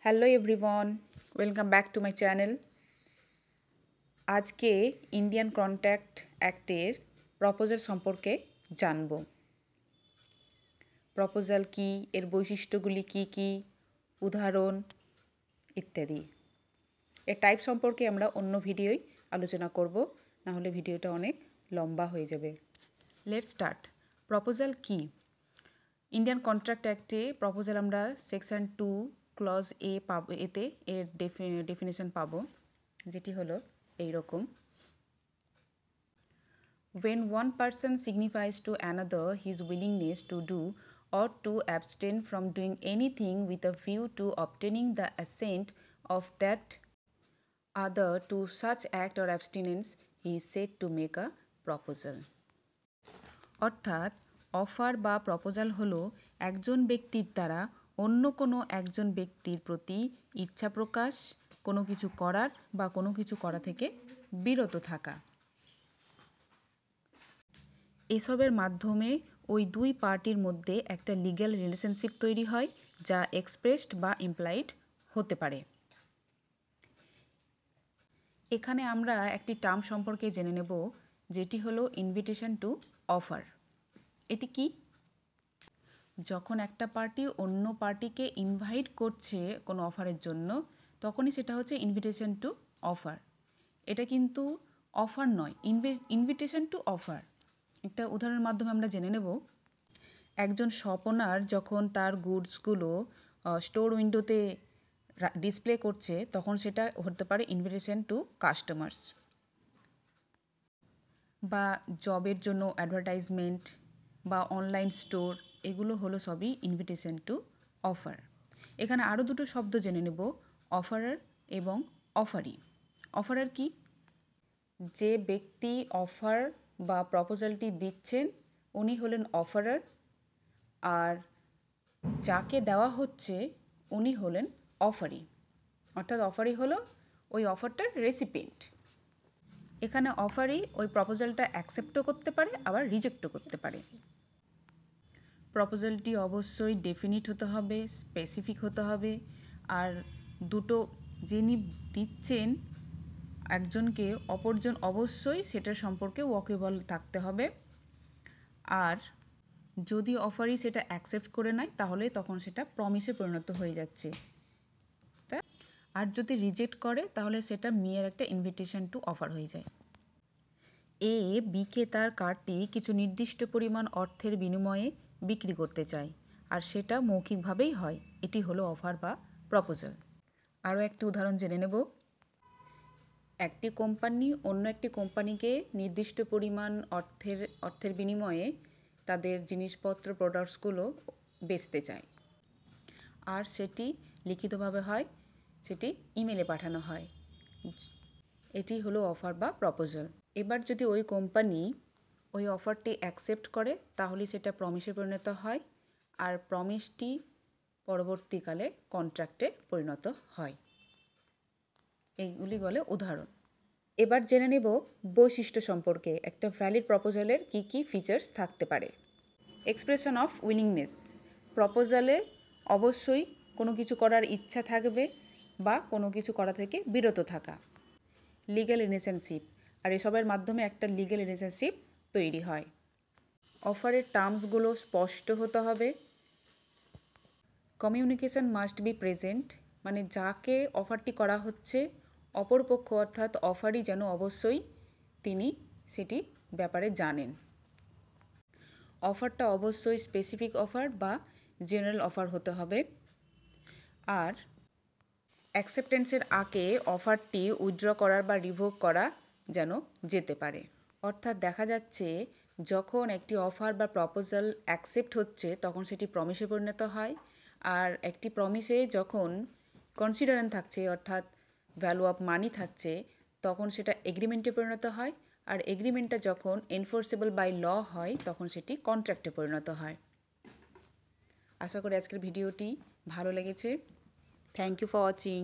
Hello everyone, welcome back to my channel. আজকে Indian contract অ্যাক্টের proposal সম্পর্কে জানব। Proposal কি, এর বৈশিষ্ট্যগুলি কি কি, উদাহরণ ইত্যাদি। এর টাইপ সম্পর্কে আমরা অন্য ভিডিওয় আলোচনা করব, না হলে ভিডিওটা অনেক লম্বা হয়ে যাবে। Let's start. প্রপোজাল কি? ইন্ডিয়ান কন্ট্রাক্ট অ্যাক্টে প্রপোজাল আমরা সেকশন 2 ক্লজ এ পাবো, এতে এর ডেফিনেশন পাবো, যেটি হলো এইরকম: when one person signifies to another his willingness to do or to abstain from doing anything with a view to obtaining the assent of that other to such act or abstinence, he is said to make a proposal. অর্থাৎ offer বা proposal হলো একজন ব্যক্তির দ্বারা অন্য কোনো একজন ব্যক্তির প্রতি ইচ্ছা প্রকাশ, কোনো কিছু করার বা কোনো কিছু করা থেকে বিরত থাকা। এসবের মাধ্যমে ওই দুই পার্টির মধ্যে একটা লিগ্যাল রিলেশনশিপ তৈরি হয়, যা এক্সপ্রেসড বা ইমপ্লাইড হতে পারে। এখানে আমরা একটি টার্ম সম্পর্কে জেনে নেব, যেটি হলো ইনভিটেশন টু অফার। এটি কি? যখন একটা পার্টি অন্য পার্টিকে ইনভাইট করছে কোনো অফারের জন্য, তখনই সেটা হচ্ছে ইনভিটেশন টু অফার। এটা কিন্তু অফার নয়, ইনভিটেশন টু অফার। একটা উদাহরণের মাধ্যমে আমরা জেনে নেব। একজন শপ ওনার যখন তার গুডসগুলো স্টোর উইন্ডোতে ডিসপ্লে করছে, তখন সেটা হতে পারে ইনভিটেশন টু কাস্টমার্স। বা জবের জন্য অ্যাডভার্টাইজমেন্ট বা অনলাইন স্টোর, এগুলো হলো সবই ইনভিটেশন টু অফার। এখানে আরও দুটো শব্দ জেনে নেব, অফারার এবং অফারি। অফারার কি? যে ব্যক্তি অফার বা প্রপোজালটি দিচ্ছেন উনি হলেন অফারার, আর যাকে দেওয়া হচ্ছে উনি হলেন অফারি। অর্থাৎ অফারি হলো ওই অফারটার রেসিপিয়েন্ট। এখানে অফারই ওই প্রপোজালটা অ্যাকসেপ্টও করতে পারে, আবার রিজেক্টও করতে পারে। প্রপোজালটি অবশ্যই ডেফিনিট হতে হবে, স্পেসিফিক হতে হবে, আর দুটো যিনি দিচ্ছেন একজনকে, অপরজন অবশ্যই সেটার সম্পর্কে ওয়াকেবল থাকতে হবে। আর যদি অফারই সেটা অ্যাকসেপ্ট করে নেয়, তাহলে তখন সেটা প্রমিসে পরিণত হয়ে যাচ্ছে। আর যদি রিজেক্ট করে, তাহলে সেটা মেয়ের একটা ইনভিটেশন টু অফার হয়ে যায়। এ বিকে তার কার্ডটি কিছু নির্দিষ্ট পরিমাণ অর্থের বিনিময়ে বিক্রি করতে চায়, আর সেটা মৌখিকভাবেই হয়। এটি হলো অফার বা প্রপোজাল। আরও একটি উদাহরণ জেনে নেব। একটি কোম্পানি অন্য একটি কোম্পানিকে নির্দিষ্ট পরিমাণ অর্থের বিনিময়ে তাদের জিনিসপত্র, প্রোডাক্টসগুলো বেচতে চায়, আর সেটি লিখিতভাবে হয়, সেটি ইমেলে পাঠানো হয়। এটি হলো অফার বা প্রপোজাল। এবার যদি ওই কোম্পানি ওই অফারটি অ্যাকসেপ্ট করে, তাহলে সেটা প্রমিসে পরিণত হয়, আর প্রমিসটি পরবর্তীকালে কন্ট্রাক্টে পরিণত হয়। এইগুলি হলো উদাহরণ। এবার জেনে নেব বৈশিষ্ট্য সম্পর্কে। একটা ভ্যালিড প্রপোজালের কী কী ফিচার্স থাকতে পারে। Expression of willingness. প্রপোজালে অবশ্যই কোনো কিছু করার ইচ্ছা থাকবে বা কোনো কিছু করা থেকে বিরত থাকা। লিগ্যাল রিলেশনশিপ, আর এসবের মাধ্যমে একটা লিগ্যাল রিলেশনশিপ তৈরি হয়। অফারের টার্মসগুলো স্পষ্ট হতে হবে। কমিউনিকেশন মাস্ট বি প্রেজেন্ট, মানে যাকে অফারটি করা হচ্ছে অপরপক্ষ অর্থাৎ অফারই যেন অবশ্যই তিনি সেটি ব্যাপারে জানেন। অফারটা অবশ্যই স্পেসিফিক অফার বা জেনারেল অফার হতে হবে। আর অ্যাকসেপ্টেন্সের আগে অফারটি উইথড্র করার বা রিভোক করা যেন যেতে পারে। অর্থাৎ দেখা যাচ্ছে যখন একটি অফার বা প্রপোজাল অ্যাকসেপ্ট হচ্ছে, তখন সেটি প্রমিসে পরিণত হয়। আর একটি প্রমিসে যখন কনসিডারেন্স থাকছে, অর্থাৎ ভ্যালু অফ মানি থাকছে, তখন সেটা এগ্রিমেন্টে পরিণত হয়। আর এগ্রিমেন্টটা যখন এনফোর্সেবল বাই ল হয়, তখন সেটি কন্ট্রাক্টে পরিণত হয়। আশা করি আজকের ভিডিওটি ভালো লেগেছে। Thank you for watching.